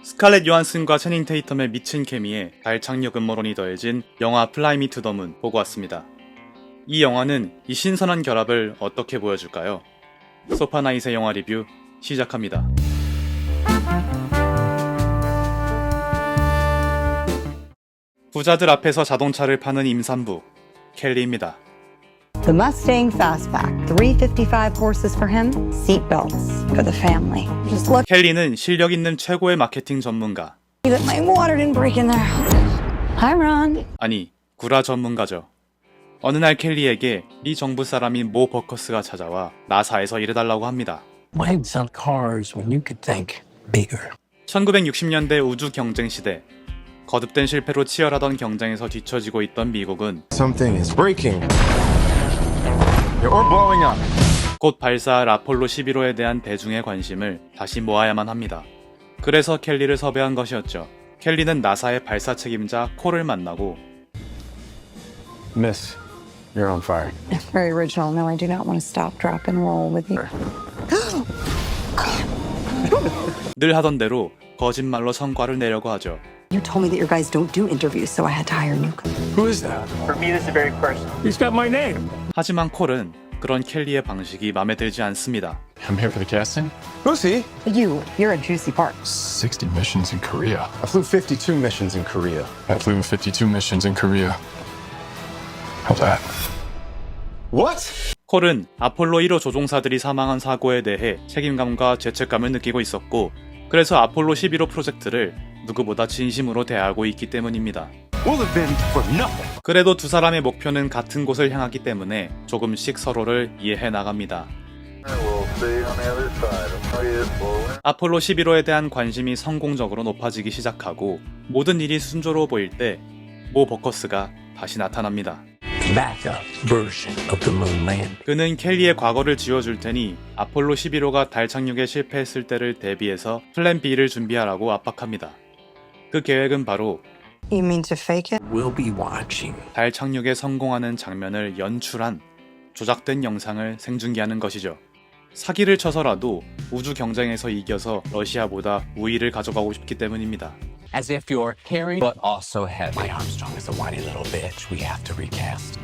스칼렛 요한슨과 채닝 테이텀의 미친 케미에 달 착륙 음모론이 더해진 영화 플라이 미 투 더 문 보고 왔습니다. 이 영화는 이 신선한 결합을 어떻게 보여줄까요? 소파나잇의 영화 리뷰 시작합니다. 부자들 앞에서 자동차를 파는 임산부 켈리입니다. The Mustang Fastback, 355 horses for him, seatbelts for the family. Just look 켈리는 실력 있는 최고의 마케팅 전문가, that my water didn't break in there. Hi, Ron. 아니 구라 전문가죠. 어느 날 켈리에게 미 정부 사람인 모 버커스가 찾아와 나사에서 일해달라고 합니다. Why sell cars when you could think bigger? 1960년대 우주 경쟁 시대, 거듭된 실패로 치열하던 경쟁에서 뒤처지고 있던 미국은 Something is breaking. Or blowing up. 곧 발사할 아폴로 11호에 대한 대중의 관심을 다시 모아야만 합니다. 그래서 켈리를 섭외한 것이었죠. 켈리는 나사의 발사 책임자 콜을 만나고 Miss, you're on fire. Very original. No, I do not want to stop, drop, and roll with you. 늘 하던 대로 거짓말로 성과를 내려고 하죠. You told me that your guys don't do interviews, so I had to hire new. Who is that? For me, this is very personal. He's got my name. 하지만 콜은 그런 켈리의 방식이 마음에 들지 않습니다. I'm here for the casting. Who's he? You're a juicy part. 60 missions in Korea. I flew 52 missions in Korea. I flew 52 missions in Korea. How's that? What? 콜은 아폴로 1호 조종사들이 사망한 사고에 대해 책임감과 죄책감을 느끼고 있었고, 그래서 아폴로 11호 프로젝트를 누구보다 진심으로 대하고 있기 때문입니다. We'll have been for nothing. 그래도 두 사람의 목표는 같은 곳을 향하기 때문에 조금씩 서로를 이해해 나갑니다. 아폴로 11호에 대한 관심이 성공적으로 높아지기 시작하고 모든 일이 순조로워 보일 때 모 버커스가 다시 나타납니다. Backup version of the moon land. 그는 켈리의 과거를 지워줄 테니 아폴로 11호가 달 착륙에 실패했을 때를 대비해서 플랜 B를 준비하라고 압박합니다. 그 계획은 바로 You mean to fake it? We'll be watching. 달 착륙에 성공하는 장면을 연출한 조작된 영상을 생중계하는 것이죠. 사기를 쳐서라도 우주 경쟁에서 이겨서 러시아보다 우위를 가져가고 싶기 때문입니다. As if you're carrying, but also had my Armstrong is a whiny little bitch. We have to recast.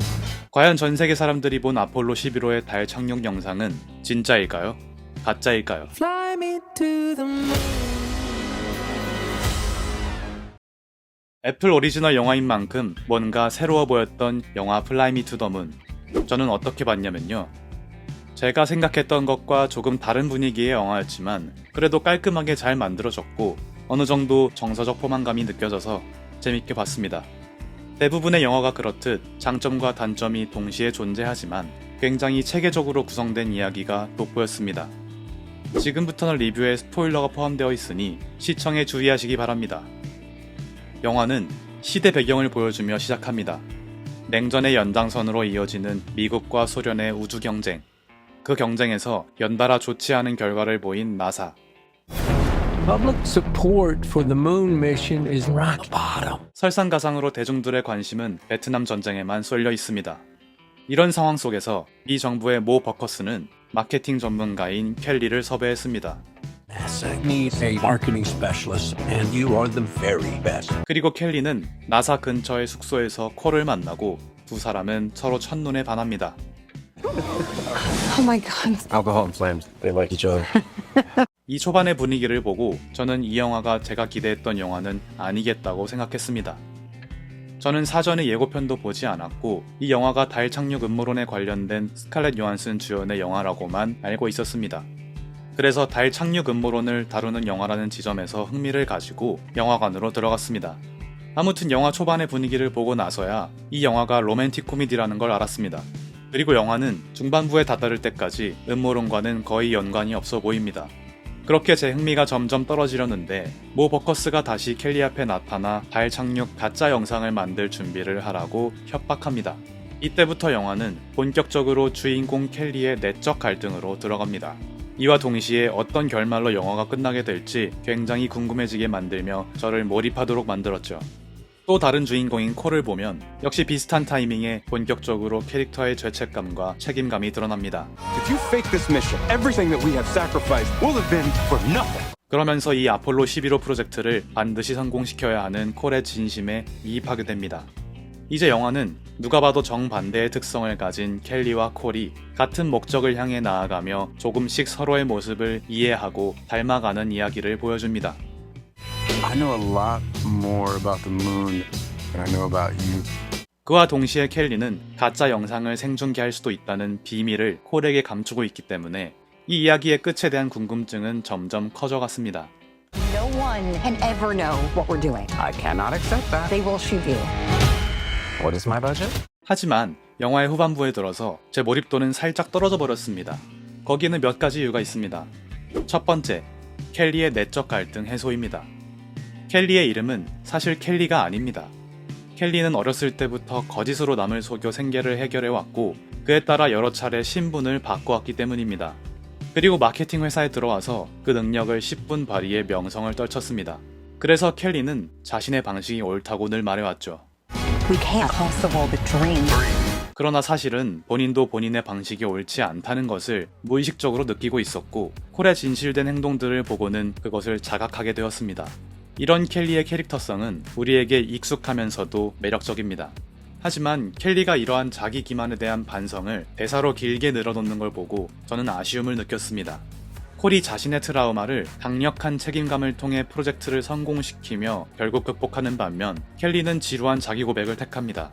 과연 전 세계 사람들이 본 아폴로 11호의 달 착륙 영상은 진짜일까요? 가짜일까요? Fly me to the moon. 애플 오리지널 영화인 만큼 뭔가 새로워 보였던 영화 플라이 미 투 더 문. 저는 어떻게 봤냐면요. 제가 생각했던 것과 조금 다른 분위기의 영화였지만 그래도 깔끔하게 잘 만들어졌고 어느 정도 정서적 포만감이 느껴져서 재밌게 봤습니다. 대부분의 영화가 그렇듯 장점과 단점이 동시에 존재하지만 굉장히 체계적으로 구성된 이야기가 돋보였습니다. 지금부터는 리뷰에 스포일러가 포함되어 있으니 시청에 주의하시기 바랍니다. 영화는 시대 배경을 보여주며 시작합니다. 냉전의 연장선으로 이어지는 미국과 소련의 우주 경쟁. 그 경쟁에서 연달아 좋지 않은 결과를 보인 나사. Public support for the moon mission is rock bottom. 설상가상으로 대중들의 관심은 베트남 전쟁에만 쏠려 있습니다. 이런 상황 속에서 미 정부의 모 버커스는 마케팅 전문가인 켈리를 섭외했습니다. NASA needs a marketing specialist, and you are the very best. 그리고 켈리는 나사 근처의 숙소에서 콜을 만나고 두 사람은 서로 첫눈에 반합니다. Oh my God. Alcohol and flames. They like each other. 이 초반의 분위기를 보고 저는 이 영화가 제가 기대했던 영화는 아니겠다고 생각했습니다. 저는 사전에 예고편도 보지 않았고 이 영화가 달 착륙 음모론에 관련된 스칼렛 요한슨 주연의 영화라고만 알고 있었습니다. 그래서 달 착륙 음모론을 다루는 영화라는 지점에서 흥미를 가지고 영화관으로 들어갔습니다. 아무튼 영화 초반의 분위기를 보고 나서야 이 영화가 로맨틱 코미디라는 걸 알았습니다. 그리고 영화는 중반부에 다다를 때까지 음모론과는 거의 연관이 없어 보입니다. 그렇게 제 흥미가 점점 떨어지려는데 모 버커스가 다시 켈리 앞에 나타나 달 착륙 가짜 영상을 만들 준비를 하라고 협박합니다. 이때부터 영화는 본격적으로 주인공 켈리의 내적 갈등으로 들어갑니다. 이와 동시에 어떤 결말로 영화가 끝나게 될지 굉장히 궁금해지게 만들며 저를 몰입하도록 만들었죠. 또 다른 주인공인 콜을 보면 역시 비슷한 타이밍에 본격적으로 캐릭터의 죄책감과 책임감이 드러납니다. If you fake this mission, everything that we have sacrificed will have been for nothing. 그러면서 이 아폴로 11호 프로젝트를 반드시 성공시켜야 하는 콜의 진심에 이입하게 됩니다. 이제 영화는 누가 봐도 정반대의 특성을 가진 켈리와 콜이 같은 목적을 향해 나아가며 조금씩 서로의 모습을 이해하고 닮아가는 이야기를 보여줍니다. I know a lot more about the moon than I know about you. 그와 동시에 켈리는 가짜 영상을 생중계할 수도 있다는 비밀을 콜에게 감추고 있기 때문에 이 이야기의 끝에 대한 궁금증은 점점 커져갔습니다. No one can ever know what we're doing. I cannot accept that. They will shoot you. What is my budget? 하지만 영화의 후반부에 들어서 제 몰입도는 살짝 떨어져 버렸습니다. 거기에는 몇 가지 이유가 있습니다. 첫 번째, 켈리의 내적 갈등 해소입니다. 켈리의 이름은 사실 켈리가 아닙니다. 켈리는 어렸을 때부터 거짓으로 남을 속여 생계를 해결해왔고 그에 따라 여러 차례 신분을 바꿔왔기 때문입니다. 그리고 마케팅 회사에 들어와서 그 능력을 10분 발휘해 명성을 떨쳤습니다. 그래서 켈리는 자신의 방식이 옳다고 늘 말해왔죠. We can't cross the wall with dreams. 그러나 사실은 본인도 본인의 방식이 옳지 않다는 것을 무의식적으로 느끼고 있었고 콜의 진실된 행동들을 보고는 그것을 자각하게 되었습니다. 이런 켈리의 캐릭터성은 우리에게 익숙하면서도 매력적입니다. 하지만 켈리가 이러한 자기 기만에 대한 반성을 대사로 길게 늘어놓는 걸 보고 저는 아쉬움을 느꼈습니다. 콜이 자신의 트라우마를 강력한 책임감을 통해 프로젝트를 성공시키며 결국 극복하는 반면 켈리는 지루한 자기 고백을 택합니다.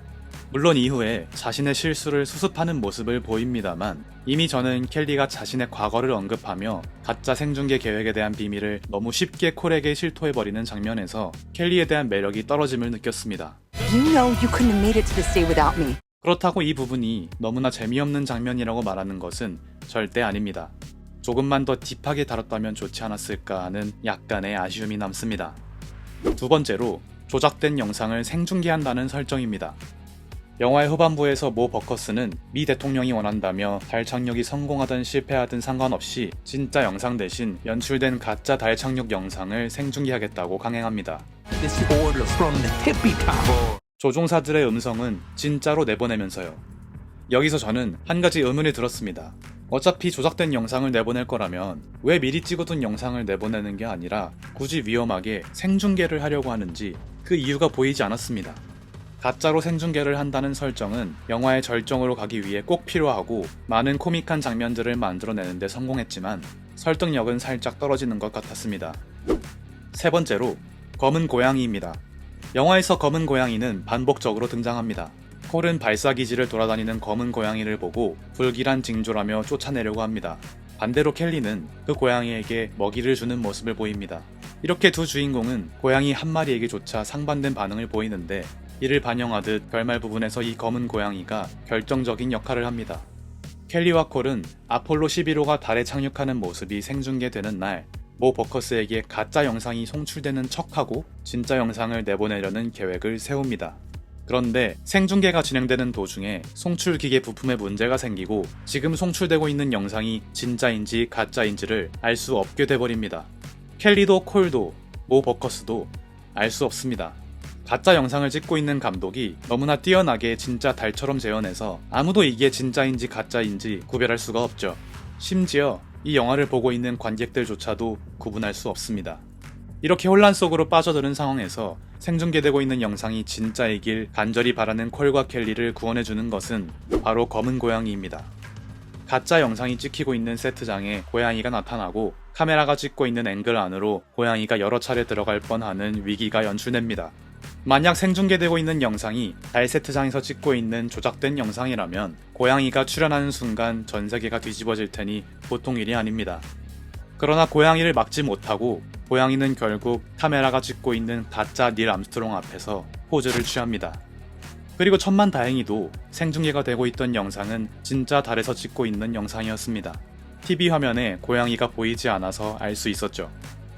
물론 이후에 자신의 실수를 수습하는 모습을 보입니다만 이미 저는 켈리가 자신의 과거를 언급하며 가짜 생중계 계획에 대한 비밀을 너무 쉽게 콜에게 실토해버리는 장면에서 켈리에 대한 매력이 떨어짐을 느꼈습니다. You know you couldn't have made it to this day without me. 그렇다고 이 부분이 너무나 재미없는 장면이라고 말하는 것은 절대 아닙니다. 조금만 더 딥하게 다뤘다면 좋지 않았을까 하는 약간의 아쉬움이 남습니다. 두 번째로 조작된 영상을 생중계한다는 설정입니다. 영화의 후반부에서 모 버커스는 미 대통령이 원한다며 달 착륙이 성공하든 실패하든 상관없이 진짜 영상 대신 연출된 가짜 달 착륙 영상을 생중계하겠다고 강행합니다. This order from the tippy top. 조종사들의 음성은 진짜로 내보내면서요. 여기서 저는 한 가지 의문이 들었습니다. 어차피 조작된 영상을 내보낼 거라면 왜 미리 찍어둔 영상을 내보내는 게 아니라 굳이 위험하게 생중계를 하려고 하는지 그 이유가 보이지 않았습니다. 가짜로 생중계를 한다는 설정은 영화의 절정으로 가기 위해 꼭 필요하고 많은 코믹한 장면들을 만들어내는데 성공했지만 설득력은 살짝 떨어지는 것 같았습니다. 세 번째로 검은 고양이입니다. 영화에서 검은 고양이는 반복적으로 등장합니다. 콜은 발사기지를 돌아다니는 검은 고양이를 보고 불길한 징조라며 쫓아내려고 합니다. 반대로 켈리는 그 고양이에게 먹이를 주는 모습을 보입니다. 이렇게 두 주인공은 고양이 한 마리에게조차 상반된 반응을 보이는데 이를 반영하듯 결말 부분에서 이 검은 고양이가 결정적인 역할을 합니다. 켈리와 콜은 아폴로 11호가 달에 착륙하는 모습이 생중계되는 날 모 버커스에게 가짜 영상이 송출되는 척하고 진짜 영상을 내보내려는 계획을 세웁니다. 그런데 생중계가 진행되는 도중에 송출 기계 부품에 문제가 생기고 지금 송출되고 있는 영상이 진짜인지 가짜인지를 알 수 없게 돼버립니다. 켈리도 콜도 모 버커스도 알 수 없습니다. 가짜 영상을 찍고 있는 감독이 너무나 뛰어나게 진짜 달처럼 재현해서 아무도 이게 진짜인지 가짜인지 구별할 수가 없죠. 심지어 이 영화를 보고 있는 관객들조차도 구분할 수 없습니다. 이렇게 혼란 속으로 빠져드는 상황에서 생중계되고 있는 영상이 진짜이길 간절히 바라는 콜과 켈리를 구원해주는 것은 바로 검은 고양이입니다. 가짜 영상이 찍히고 있는 세트장에 고양이가 나타나고 카메라가 찍고 있는 앵글 안으로 고양이가 여러 차례 들어갈 뻔하는 위기가 연출됩니다. 만약 생중계되고 있는 영상이 달 세트장에서 찍고 있는 조작된 영상이라면 고양이가 출연하는 순간 전 세계가 뒤집어질 테니 보통 일이 아닙니다. 그러나 고양이를 막지 못하고 고양이는 결국 카메라가 찍고 있는 가짜 닐 암스트롱 앞에서 포즈를 취합니다. 그리고 천만다행히도 생중계가 되고 있던 영상은 진짜 달에서 찍고 있는 영상이었습니다. TV 화면에 고양이가 보이지 않아서 알 수 있었죠.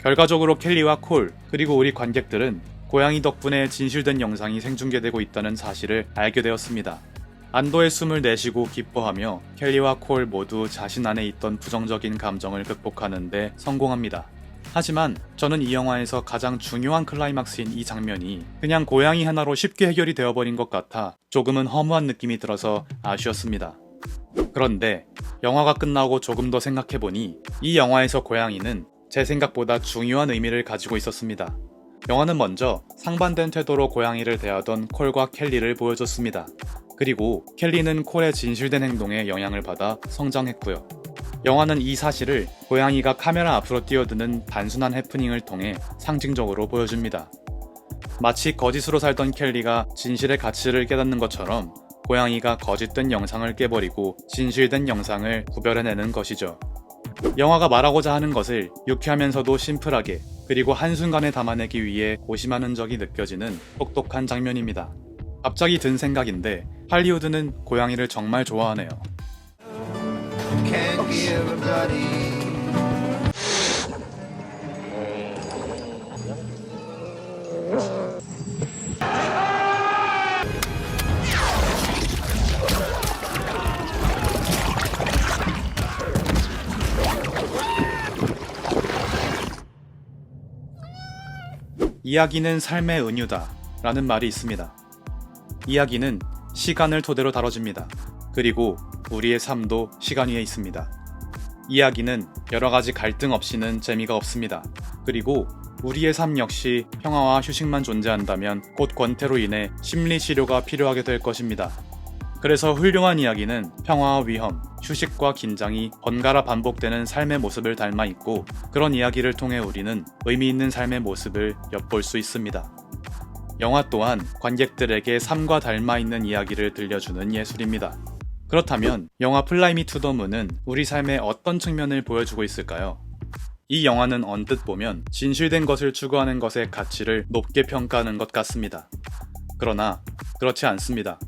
결과적으로 켈리와 콜 그리고 우리 관객들은 고양이 덕분에 진실된 영상이 생중계되고 있다는 사실을 알게 되었습니다. 안도의 숨을 내쉬고 기뻐하며 켈리와 콜 모두 자신 안에 있던 부정적인 감정을 극복하는 데 성공합니다. 하지만 저는 이 영화에서 가장 중요한 클라이막스인 이 장면이 그냥 고양이 하나로 쉽게 해결이 되어버린 것 같아 조금은 허무한 느낌이 들어서 아쉬웠습니다. 그런데 영화가 끝나고 조금 더 생각해보니 이 영화에서 고양이는 제 생각보다 중요한 의미를 가지고 있었습니다. 영화는 먼저 상반된 태도로 고양이를 대하던 콜과 켈리를 보여줬습니다. 그리고 켈리는 콜의 진실된 행동에 영향을 받아 성장했고요. 영화는 이 사실을 고양이가 카메라 앞으로 뛰어드는 단순한 해프닝을 통해 상징적으로 보여줍니다. 마치 거짓으로 살던 켈리가 진실의 가치를 깨닫는 것처럼 고양이가 거짓된 영상을 깨버리고 진실된 영상을 구별해내는 것이죠. 영화가 말하고자 하는 것을 유쾌하면서도 심플하게 그리고 한순간에 담아내기 위해 고심한 흔적이 느껴지는 똑똑한 장면입니다. 갑자기 든 생각인데 할리우드는 고양이를 정말 좋아하네요. 이야기는 삶의 은유다 라는 말이 있습니다. 이야기는 시간을 토대로 다뤄집니다. 그리고 우리의 삶도 시간 위에 있습니다. 이야기는 여러가지 갈등 없이는 재미가 없습니다. 그리고 우리의 삶 역시 평화와 휴식만 존재한다면 곧 권태로 인해 심리치료가 필요하게 될 것입니다. 그래서 훌륭한 이야기는 평화와 위험, 휴식과 긴장이 번갈아 반복되는 삶의 모습을 닮아 있고 그런 이야기를 통해 우리는 의미 있는 삶의 모습을 엿볼 수 있습니다. 영화 또한 관객들에게 삶과 닮아 있는 이야기를 들려주는 예술입니다. 그렇다면 영화 플라이 미 투 더 문은 우리 삶의 어떤 측면을 보여주고 있을까요? 이 영화는 언뜻 보면 진실된 것을 추구하는 것의 가치를 높게 평가하는 것 같습니다. 그러나 그렇지 않습니다.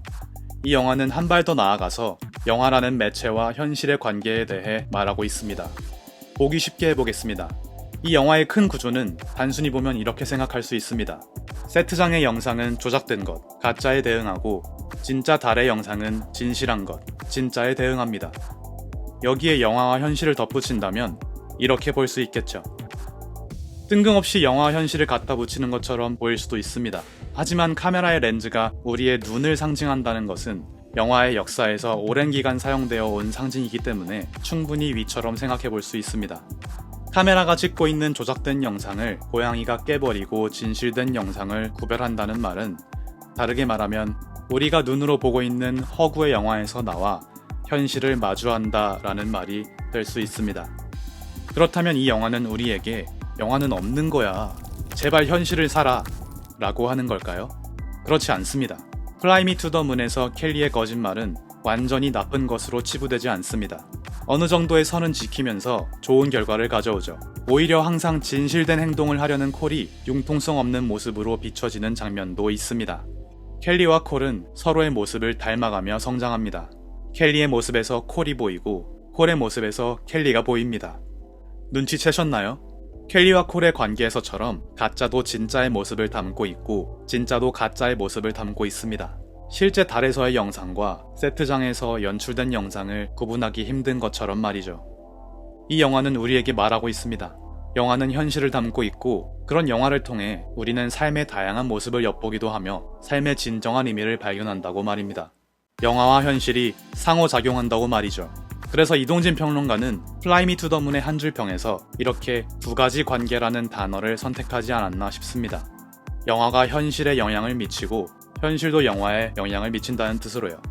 이 영화는 한 발 더 나아가서 영화라는 매체와 현실의 관계에 대해 말하고 있습니다. 보기 쉽게 해보겠습니다. 이 영화의 큰 구조는 단순히 보면 이렇게 생각할 수 있습니다. 세트장의 영상은 조작된 것, 가짜에 대응하고 진짜 달의 영상은 진실한 것, 진짜에 대응합니다. 여기에 영화와 현실을 덧붙인다면 이렇게 볼 수 있겠죠. 뜬금없이 영화와 현실을 갖다 붙이는 것처럼 보일 수도 있습니다. 하지만 카메라의 렌즈가 우리의 눈을 상징한다는 것은 영화의 역사에서 오랜 기간 사용되어 온 상징이기 때문에 충분히 위처럼 생각해 볼 수 있습니다. 카메라가 찍고 있는 조작된 영상을 고양이가 깨버리고 진실된 영상을 구별한다는 말은 다르게 말하면 우리가 눈으로 보고 있는 허구의 영화에서 나와 현실을 마주한다 라는 말이 될 수 있습니다. 그렇다면 이 영화는 우리에게 영화는 없는 거야, 제발 현실을 살아 라고 하는 걸까요? 그렇지 않습니다. 플라이 미 투 더 문에서 켈리의 거짓말은 완전히 나쁜 것으로 치부되지 않습니다. 어느 정도의 선은 지키면서 좋은 결과를 가져오죠. 오히려 항상 진실된 행동을 하려는 콜이 융통성 없는 모습으로 비춰지는 장면도 있습니다. 켈리와 콜은 서로의 모습을 닮아가며 성장합니다. 켈리의 모습에서 콜이 보이고 콜의 모습에서 켈리가 보입니다. 눈치채셨나요? 켈리와 콜의 관계에서처럼 가짜도 진짜의 모습을 담고 있고 진짜도 가짜의 모습을 담고 있습니다. 실제 달에서의 영상과 세트장에서 연출된 영상을 구분하기 힘든 것처럼 말이죠. 이 영화는 우리에게 말하고 있습니다. 영화는 현실을 담고 있고 그런 영화를 통해 우리는 삶의 다양한 모습을 엿보기도 하며 삶의 진정한 의미를 발견한다고 말입니다. 영화와 현실이 상호작용한다고 말이죠. 그래서 이동진 평론가는 플라이 미 투 더 문의 한 줄 평에서 이렇게 두 가지 관계라는 단어를 선택하지 않았나 싶습니다. 영화가 현실에 영향을 미치고 현실도 영화에 영향을 미친다는 뜻으로요.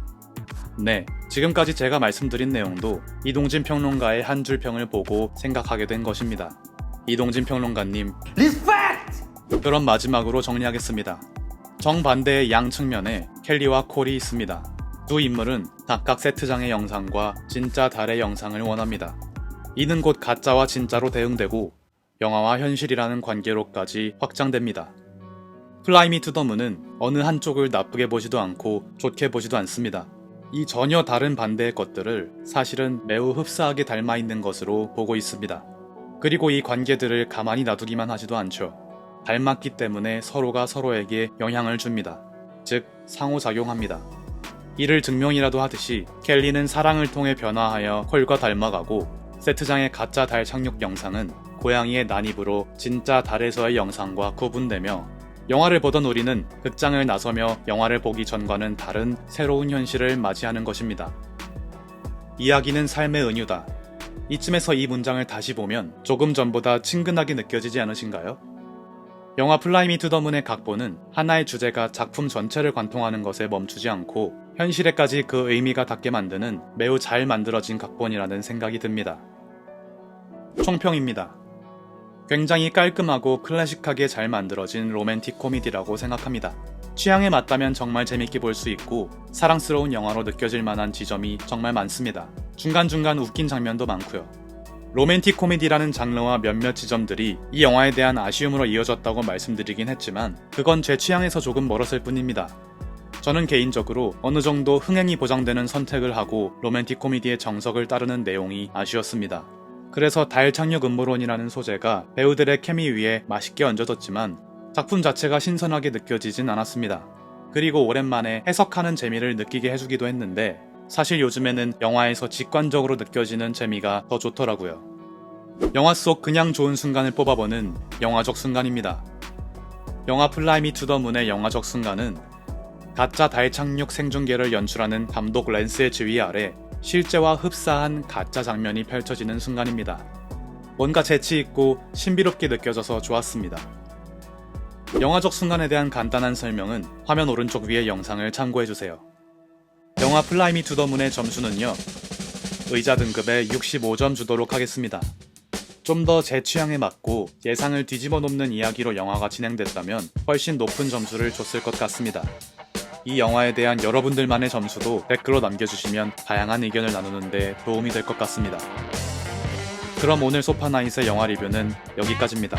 네, 지금까지 제가 말씀드린 내용도 이동진 평론가의 한 줄 평을 보고 생각하게 된 것입니다. 이동진 평론가님, 리스펙트! 그럼 마지막으로 정리하겠습니다. 정반대의 양 측면에 켈리와 콜이 있습니다. 두 인물은 각각 세트장의 영상과 진짜 달의 영상을 원합니다. 이는 곧 가짜와 진짜로 대응되고 영화와 현실이라는 관계로까지 확장됩니다. 플라이 미 투 더 문은 어느 한쪽을 나쁘게 보지도 않고 좋게 보지도 않습니다. 이 전혀 다른 반대의 것들을 사실은 매우 흡사하게 닮아 있는 것으로 보고 있습니다. 그리고 이 관계들을 가만히 놔두기만 하지도 않죠. 닮았기 때문에 서로가 서로에게 영향을 줍니다. 즉, 상호작용합니다. 이를 증명이라도 하듯이 켈리는 사랑을 통해 변화하여 콜과 닮아가고 세트장의 가짜 달 착륙 영상은 고양이의 난입으로 진짜 달에서의 영상과 구분되며 영화를 보던 우리는 극장을 나서며 영화를 보기 전과는 다른 새로운 현실을 맞이하는 것입니다. 이야기는 삶의 은유다. 이쯤에서 이 문장을 다시 보면 조금 전보다 친근하게 느껴지지 않으신가요? 영화 플라이 미 투 더 문의 각본은 하나의 주제가 작품 전체를 관통하는 것에 멈추지 않고 현실에까지 그 의미가 닿게 만드는 매우 잘 만들어진 각본이라는 생각이 듭니다. 총평입니다. 굉장히 깔끔하고 클래식하게 잘 만들어진 로맨틱 코미디라고 생각합니다. 취향에 맞다면 정말 재밌게 볼 수 있고 사랑스러운 영화로 느껴질 만한 지점이 정말 많습니다. 중간중간 웃긴 장면도 많고요. 로맨틱 코미디라는 장르와 몇몇 지점들이 이 영화에 대한 아쉬움으로 이어졌다고 말씀드리긴 했지만 그건 제 취향에서 조금 멀었을 뿐입니다. 저는 개인적으로 어느 정도 흥행이 보장되는 선택을 하고 로맨틱 코미디의 정석을 따르는 내용이 아쉬웠습니다. 그래서 달 착륙 음모론이라는 소재가 배우들의 케미 위에 맛있게 얹어졌지만 작품 자체가 신선하게 느껴지진 않았습니다. 그리고 오랜만에 해석하는 재미를 느끼게 해주기도 했는데 사실 요즘에는 영화에서 직관적으로 느껴지는 재미가 더 좋더라고요. 영화 속 그냥 좋은 순간을 뽑아보는 영화적 순간입니다. 영화 플라이 미 투 더 문의 영화적 순간은 가짜 달 착륙 생중계를 연출하는 감독 랜스의 지휘 아래 실제와 흡사한 가짜 장면이 펼쳐지는 순간입니다. 뭔가 재치있고 신비롭게 느껴져서 좋았습니다. 영화적 순간에 대한 간단한 설명은 화면 오른쪽 위의 영상을 참고해주세요. 영화 플라이 미 투 더 문의 점수는요, 의자 등급에 65점 주도록 하겠습니다. 좀 더 제 취향에 맞고 예상을 뒤집어 놓는 이야기로 영화가 진행됐다면 훨씬 높은 점수를 줬을 것 같습니다. 이 영화에 대한 여러분들만의 점수도 댓글로 남겨주시면 다양한 의견을 나누는데 도움이 될 것 같습니다. 그럼 오늘 소파나잇의 영화 리뷰는 여기까지입니다.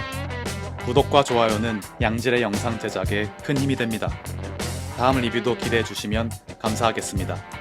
구독과 좋아요는 양질의 영상 제작에 큰 힘이 됩니다. 다음 리뷰도 기대해주시면 감사하겠습니다.